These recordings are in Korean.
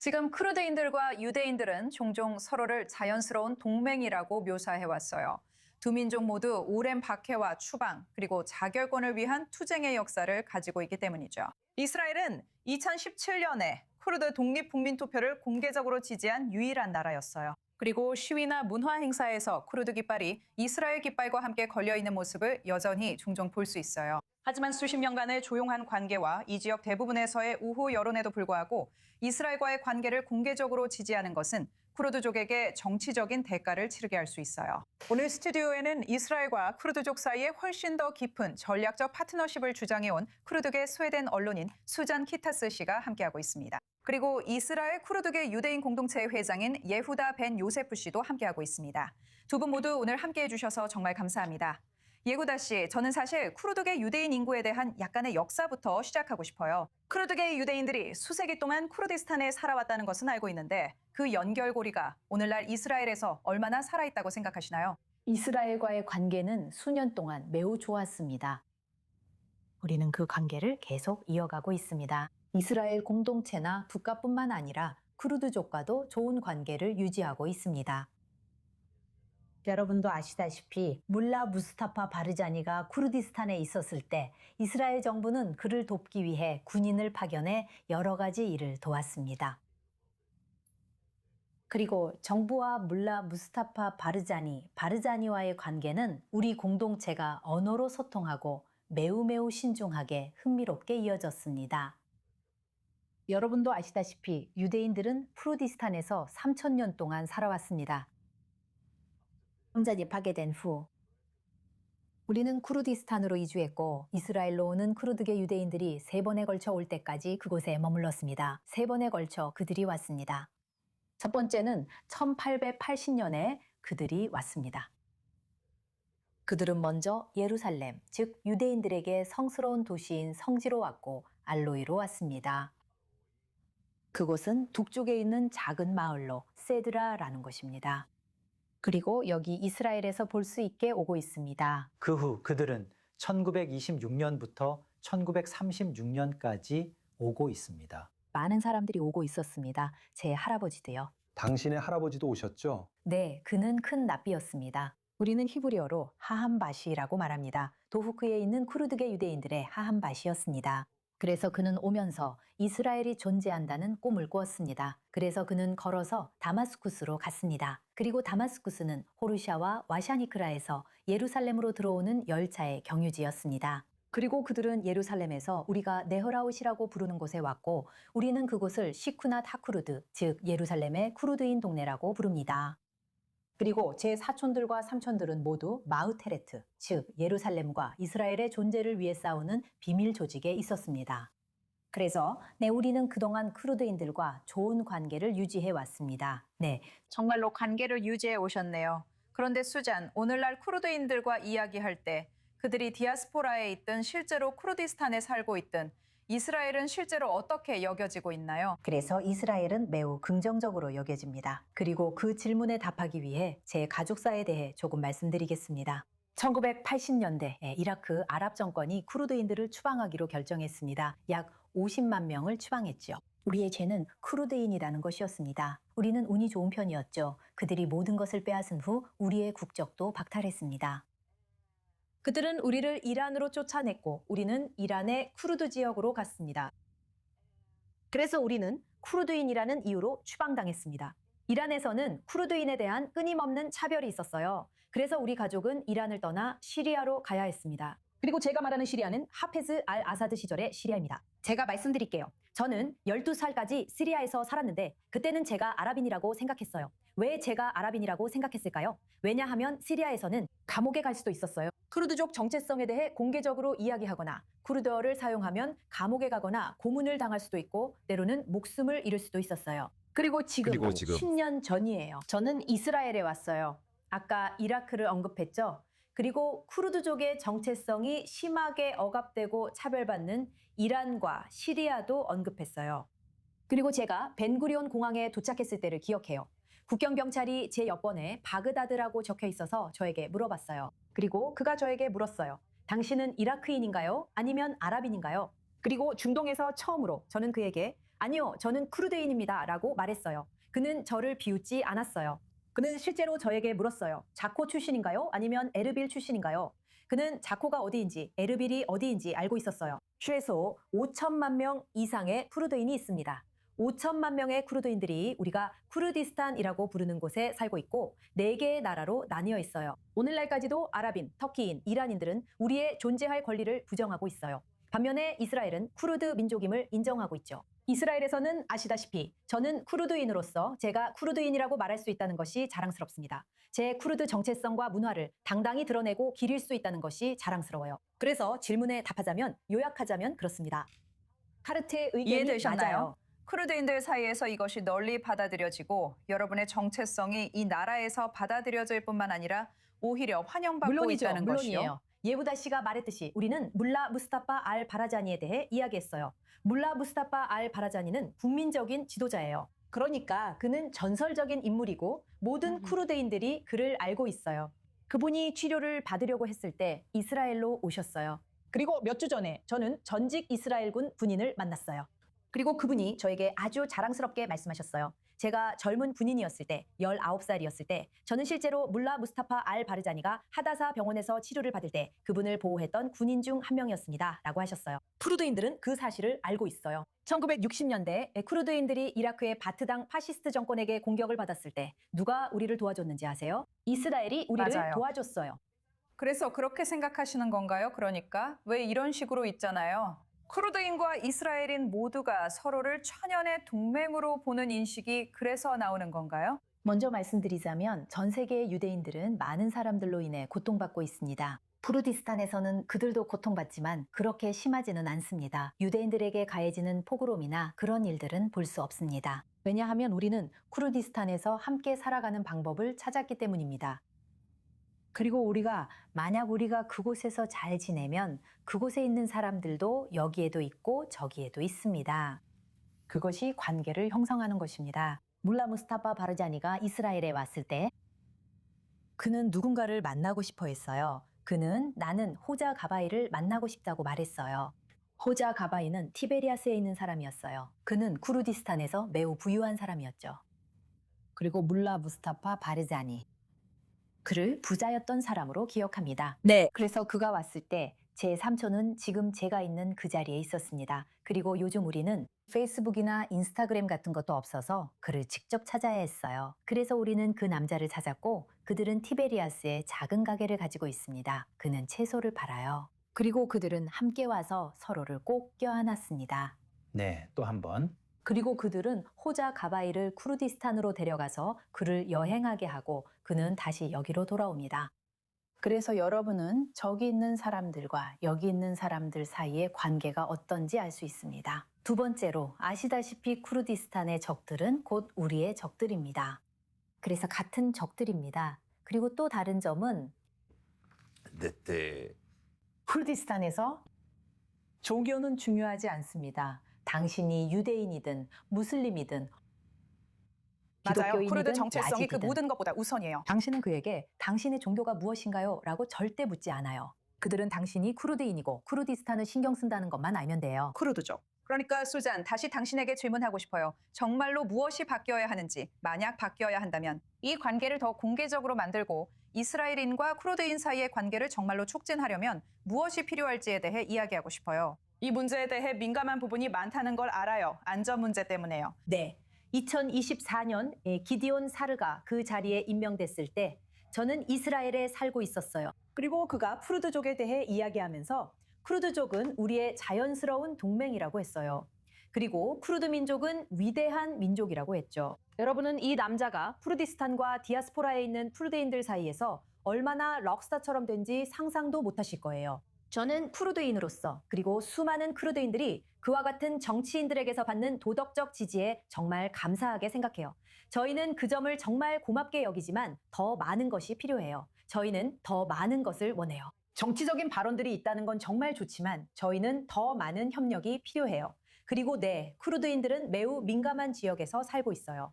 지금 크루드인들과 유대인들은 종종 서로를 자연스러운 동맹이라고 묘사해왔어요. 두 민족 모두 오랜 박해와 추방, 그리고 자결권을 위한 투쟁의 역사를 가지고 있기 때문이죠. 이스라엘은 2017년에 쿠르드 독립국민투표를 공개적으로 지지한 유일한 나라였어요. 그리고 시위나 문화 행사에서 쿠르드 깃발이 이스라엘 깃발과 함께 걸려있는 모습을 여전히 종종 볼 수 있어요. 하지만 수십 년간의 조용한 관계와 이 지역 대부분에서의 우호 여론에도 불구하고 이스라엘과의 관계를 공개적으로 지지하는 것은 쿠르드족에게 정치적인 대가를 치르게 할 수 있어요. 오늘 스튜디오에는 이스라엘과 쿠르드족 사이에 훨씬 더 깊은 전략적 파트너십을 주장해온 쿠르드계 스웨덴 언론인 수잔 키타스 씨가 함께하고 있습니다. 그리고 이스라엘 쿠르드계 유대인 공동체의 회장인 예후다 벤 요세프 씨도 함께하고 있습니다. 두 분 모두 오늘 함께해 주셔서 정말 감사합니다. 예후다 씨, 저는 사실 쿠르드계 유대인 인구에 대한 약간의 역사부터 시작하고 싶어요. 쿠르드계 유대인들이 수세기 동안 쿠르디스탄에 살아왔다는 것은 알고 있는데 그 연결고리가 오늘날 이스라엘에서 얼마나 살아있다고 생각하시나요? 이스라엘과의 관계는 수년 동안 매우 좋았습니다. 우리는 그 관계를 계속 이어가고 있습니다. 이스라엘 공동체나 국가뿐만 아니라 쿠르드족과도 좋은 관계를 유지하고 있습니다. 여러분도 아시다시피 물라 무스타파 바르자니가 쿠르디스탄에 있었을 때 이스라엘 정부는 그를 돕기 위해 군인을 파견해 여러 가지 일을 도왔습니다. 그리고 정부와 물라 무스타파 바르자니와의 관계는 우리 공동체가 언어로 소통하고 매우 신중하게 흥미롭게 이어졌습니다. 여러분도 아시다시피 유대인들은 쿠르디스탄에서 3,000년 동안 살아왔습니다. 성전이 파괴된 후 우리는 쿠르디스탄으로 이주했고 이스라엘로 오는 쿠르드계 유대인들이 3번에 걸쳐 올 때까지 그곳에 머물렀습니다. 3번에 걸쳐 그들이 왔습니다. 첫 번째는 1880년에 그들이 왔습니다. 그들은 먼저 예루살렘, 즉 유대인들에게 성스러운 도시인 성지로 왔고 알로이로 왔습니다. 그곳은 북쪽에 있는 작은 마을로 세드라라는 곳입니다. 그리고 여기 이스라엘에서 볼 수 있게 오고 있습니다. 그 후 그들은 1926년부터 1936년까지 오고 있습니다. 많은 사람들이 오고 있었습니다. 제 할아버지도요. 당신의 할아버지도 오셨죠? 네, 그는 큰 랍비였습니다. 우리는 히브리어로 하함바시라고 말합니다. 도후크에 있는 쿠르드계 유대인들의 하함바시였습니다. 그래서 그는 오면서 이스라엘이 존재한다는 꿈을 꾸었습니다. 그래서 그는 걸어서 다마스쿠스로 갔습니다. 그리고 다마스쿠스는 호르샤와 와샤니크라에서 예루살렘으로 들어오는 열차의 경유지였습니다. 그리고 그들은 예루살렘에서 우리가 네허라웃이라고 부르는 곳에 왔고 우리는 그곳을 시쿠낫 하쿠르드, 즉 예루살렘의 쿠르드인 동네라고 부릅니다. 그리고 제 사촌들과 삼촌들은 모두 마우테레트, 즉 예루살렘과 이스라엘의 존재를 위해 싸우는 비밀 조직에 있었습니다. 그래서 우리는 그동안 쿠르드인들과 좋은 관계를 유지해 왔습니다. 네, 정말로 관계를 유지해 오셨네요. 그런데 수잔, 오늘날 쿠르드인들과 이야기할 때 그들이 디아스포라에 있든 실제로 쿠르디스탄에 살고 있든 이스라엘은 실제로 어떻게 여겨지고 있나요? 그래서 이스라엘은 매우 긍정적으로 여겨집니다. 그리고 그 질문에 답하기 위해 제 가족사에 대해 조금 말씀드리겠습니다. 1980년대 이라크 아랍 정권이 쿠르드인들을 추방하기로 결정했습니다. 약 50만 명을 추방했죠. 우리의 죄는 쿠르드인이라는 것이었습니다. 우리는 운이 좋은 편이었죠. 그들이 모든 것을 빼앗은 후 우리의 국적도 박탈했습니다. 그들은 우리를 이란으로 쫓아냈고 우리는 이란의 쿠르드 지역으로 갔습니다. 그래서 우리는 쿠르드인이라는 이유로 추방당했습니다. 이란에서는 쿠르드인에 대한 끊임없는 차별이 있었어요. 그래서 우리 가족은 이란을 떠나 시리아로 가야 했습니다. 그리고 제가 말하는 시리아는 하페즈 알 아사드 시절의 시리아입니다. 제가 말씀드릴게요. 저는 12살까지 시리아에서 살았는데 그때는 제가 아랍인이라고 생각했어요. 왜 제가 아랍인이라고 생각했을까요? 왜냐하면 시리아에서는 감옥에 갈 수도 있었어요. 쿠르드족 정체성에 대해 공개적으로 이야기하거나 쿠르드어를 사용하면 감옥에 가거나 고문을 당할 수도 있고 때로는 목숨을 잃을 수도 있었어요. 그리고 지금 10년 전이에요. 저는 이스라엘에 왔어요. 아까 이라크를 언급했죠? 그리고 쿠르드족의 정체성이 심하게 억압되고 차별받는 이란과 시리아도 언급했어요. 그리고 제가 벤구리온 공항에 도착했을 때를 기억해요. 국경경찰이 제 여권에 바그다드라고 적혀 있어서 저에게 물어봤어요. 그리고 그가 저에게 물었어요. 당신은 이라크인인가요? 아니면 아랍인인가요? 그리고 중동에서 처음으로 저는 그에게 아니요, 저는 쿠르드인입니다 라고 말했어요. 그는 저를 비웃지 않았어요. 그는 실제로 저에게 물었어요. 자코 출신인가요? 아니면 에르빌 출신인가요? 그는 자코가 어디인지 에르빌이 어디인지 알고 있었어요. 최소 5천만 명 이상의 쿠르드인이 있습니다. 5천만 명의 쿠르드인들이 우리가 쿠르디스탄이라고 부르는 곳에 살고 있고 4개의 나라로 나뉘어 있어요. 오늘날까지도 아랍인, 터키인, 이란인들은 우리의 존재할 권리를 부정하고 있어요. 반면에 이스라엘은 쿠르드 민족임을 인정하고 있죠. 이스라엘에서는 아시다시피 저는 쿠르드인으로서 제가 쿠르드인이라고 말할 수 있다는 것이 자랑스럽습니다. 제 쿠르드 정체성과 문화를 당당히 드러내고 기릴 수 있다는 것이 자랑스러워요. 그래서 질문에 답하자면 요약하자면 그렇습니다. 카르트의 의견이 이해되셨나요? 맞아요. 쿠르드인들 사이에서 이것이 널리 받아들여지고 여러분의 정체성이 이 나라에서 받아들여질 뿐만 아니라 오히려 환영받고 있다는 것이요. 물론이에요. 예후다 씨가 말했듯이 우리는 물라 무스타파 알 바라자니에 대해 이야기했어요. 물라 무스타파 알 바라자니는 국민적인 지도자예요. 그러니까 그는 전설적인 인물이고 모든 쿠르드인들이 그를 알고 있어요. 그분이 치료를 받으려고 했을 때 이스라엘로 오셨어요. 그리고 몇 주 전에 저는 전직 이스라엘군 군인을 만났어요. 그리고 그분이 저에게 아주 자랑스럽게 말씀하셨어요. 제가 젊은 군인이었을 때, 19살이었을 때 저는 실제로 물라 무스타파 알 바르자니가 하다사 병원에서 치료를 받을 때 그분을 보호했던 군인 중 한 명이었습니다. 라고 하셨어요. 쿠르드인들은 그 사실을 알고 있어요. 1960년대 쿠르드인들이 이라크의 바트당 파시스트 정권에게 공격을 받았을 때 누가 우리를 도와줬는지 아세요? 이스라엘이 우리를 맞아요. 도와줬어요. 그래서 그렇게 생각하시는 건가요? 그러니까 왜 이런 식으로 있잖아요. 쿠르드인과 이스라엘인 모두가 서로를 천연의 동맹으로 보는 인식이 그래서 나오는 건가요? 먼저 말씀드리자면 전 세계의 유대인들은 많은 사람들로 인해 고통받고 있습니다. 쿠르디스탄에서는 그들도 고통받지만 그렇게 심하지는 않습니다. 유대인들에게 가해지는 포그롬이나 그런 일들은 볼 수 없습니다. 왜냐하면 우리는 쿠르디스탄에서 함께 살아가는 방법을 찾았기 때문입니다. 그리고 만약 우리가 그곳에서 잘 지내면 그곳에 있는 사람들도 여기에도 있고 저기에도 있습니다. 그것이 관계를 형성하는 것입니다. 물라 무스타파 바르자니가 이스라엘에 왔을 때 그는 누군가를 만나고 싶어 했어요. 그는 나는 호자 가바이를 만나고 싶다고 말했어요. 호자 가바이는 티베리아스에 있는 사람이었어요. 그는 쿠르디스탄에서 매우 부유한 사람이었죠. 그리고 물라 무스타파 바르자니. 그를 부자였던 사람으로 기억합니다. 네. 그래서 그가 왔을 때 제 삼촌은 지금 제가 있는 그 자리에 있었습니다. 그리고 요즘 우리는 페이스북이나 인스타그램 같은 것도 없어서 그를 직접 찾아야 했어요. 그래서 우리는 그 남자를 찾았고 그들은 티베리아스에 작은 가게를 가지고 있습니다. 그는 채소를 팔아요. 그리고 그들은 함께 와서 서로를 꼭 껴안았습니다. 네, 또 한 번. 그리고 그들은 호자 가바이를 쿠르디스탄으로 데려가서 그를 여행하게 하고 그는 다시 여기로 돌아옵니다. 그래서 여러분은 저기 있는 사람들과 여기 있는 사람들 사이의 관계가 어떤지 알 수 있습니다. 두 번째로 아시다시피 쿠르디스탄의 적들은 곧 우리의 적들입니다. 그래서 같은 적들입니다. 그리고 또 다른 점은 쿠르디스탄에서 종교는 중요하지 않습니다. 당신이 유대인이든 무슬림이든 맞아요. 쿠르드 기독교인이든 정체성이 그 야지디든 모든 것보다 우선이에요. 당신은 그에게 당신의 종교가 무엇인가요? 라고 절대 묻지 않아요. 그들은 당신이 쿠르드인이고 쿠르디스탄을 신경 쓴다는 것만 알면 돼요. 쿠르드죠. 그러니까 수잔, 다시 당신에게 질문하고 싶어요. 정말로 무엇이 바뀌어야 하는지, 만약 바뀌어야 한다면 이 관계를 더 공개적으로 만들고 이스라엘인과 쿠르드인 사이의 관계를 정말로 촉진하려면 무엇이 필요할지에 대해 이야기하고 싶어요. 이 문제에 대해 민감한 부분이 많다는 걸 알아요. 안전 문제 때문에요. 네. 2024년 기디온 사르가 그 자리에 임명됐을 때 저는 이스라엘에 살고 있었어요. 그리고 그가 쿠르드족에 대해 이야기하면서 쿠르드족은 우리의 자연스러운 동맹이라고 했어요. 그리고 쿠르드 민족은 위대한 민족이라고 했죠. 여러분은 이 남자가 쿠르디스탄과 디아스포라에 있는 쿠르드인들 사이에서 얼마나 럭스타처럼 된지 상상도 못하실 거예요. 저는 쿠르드인으로서 그리고 수많은 쿠르드인들이 그와 같은 정치인들에게서 받는 도덕적 지지에 정말 감사하게 생각해요. 저희는 그 점을 정말 고맙게 여기지만 더 많은 것이 필요해요. 저희는 더 많은 것을 원해요. 정치적인 발언들이 있다는 건 정말 좋지만 저희는 더 많은 협력이 필요해요. 그리고 네, 쿠르드인들은 매우 민감한 지역에서 살고 있어요.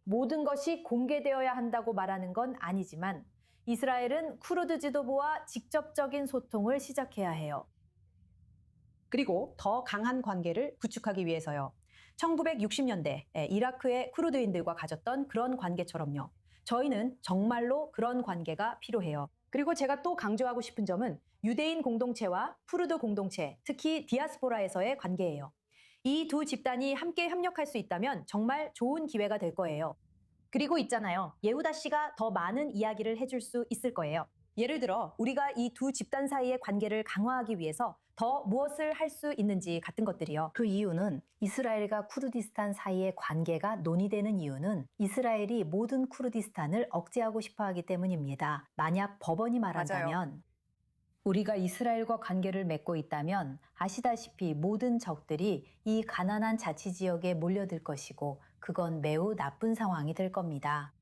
모든 것이 공개되어야 한다고 말하는 건 아니지만 이스라엘은 쿠르드 지도부와 직접적인 소통을 시작해야 해요. 그리고 더 강한 관계를 구축하기 위해서요. 1960년대 이라크의 쿠르드인들과 가졌던 그런 관계처럼요. 저희는 정말로 그런 관계가 필요해요. 그리고 제가 또 강조하고 싶은 점은 유대인 공동체와 쿠르드 공동체, 특히 디아스포라에서의 관계예요. 이 두 집단이 함께 협력할 수 있다면 정말 좋은 기회가 될 거예요. 그리고 있잖아요. 예후다 씨가 더 많은 이야기를 해줄 수 있을 거예요. 예를 들어 우리가 이 두 집단 사이의 관계를 강화하기 위해서 더 무엇을 할 수 있는지 같은 것들이요. 그 이유는 이스라엘과 쿠르디스탄 사이의 관계가 논의되는 이유는 이스라엘이 모든 쿠르디스탄을 억제하고 싶어 하기 때문입니다. 만약 법원이 말한다면 우리가 이스라엘과 관계를 맺고 있다면 아시다시피 모든 적들이 이 가난한 자치지역에 몰려들 것이고 그건 매우 나쁜 상황이 될 겁니다.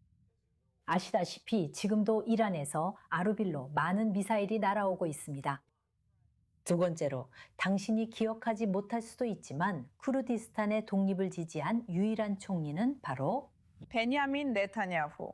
아시다시피 지금도 이란에서 아르빌로 많은 미사일이 날아오고 있습니다. 두 번째로 당신이 기억하지 못할 수도 있지만 쿠르디스탄의 독립을 지지한 유일한 총리는 바로 베냐민 네타냐후.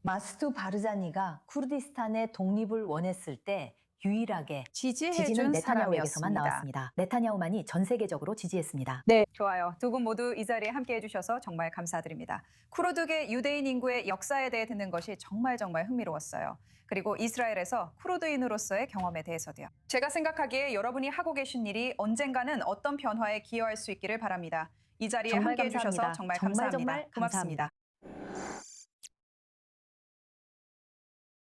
마스투 바르자니가 쿠르디스탄의 독립을 원했을 때 유일하게 지지는 지지해준 네타냐후에게서만 사람이었습니다. 나왔습니다. 네타냐후만이 전 세계적으로 지지했습니다. 네, 좋아요. 두 분 모두 이 자리에 함께해 주셔서 정말 감사드립니다. 쿠르드계 유대인 인구의 역사에 대해 듣는 것이 정말 흥미로웠어요. 그리고 이스라엘에서 쿠르드인으로서의 경험에 대해서도요. 제가 생각하기에 여러분이 하고 계신 일이 언젠가는 어떤 변화에 기여할 수 있기를 바랍니다. 이 자리에 정말 함께해 주셔서 감사합니다. 정말 정말 감사합니다. 감사합니다. 고맙습니다.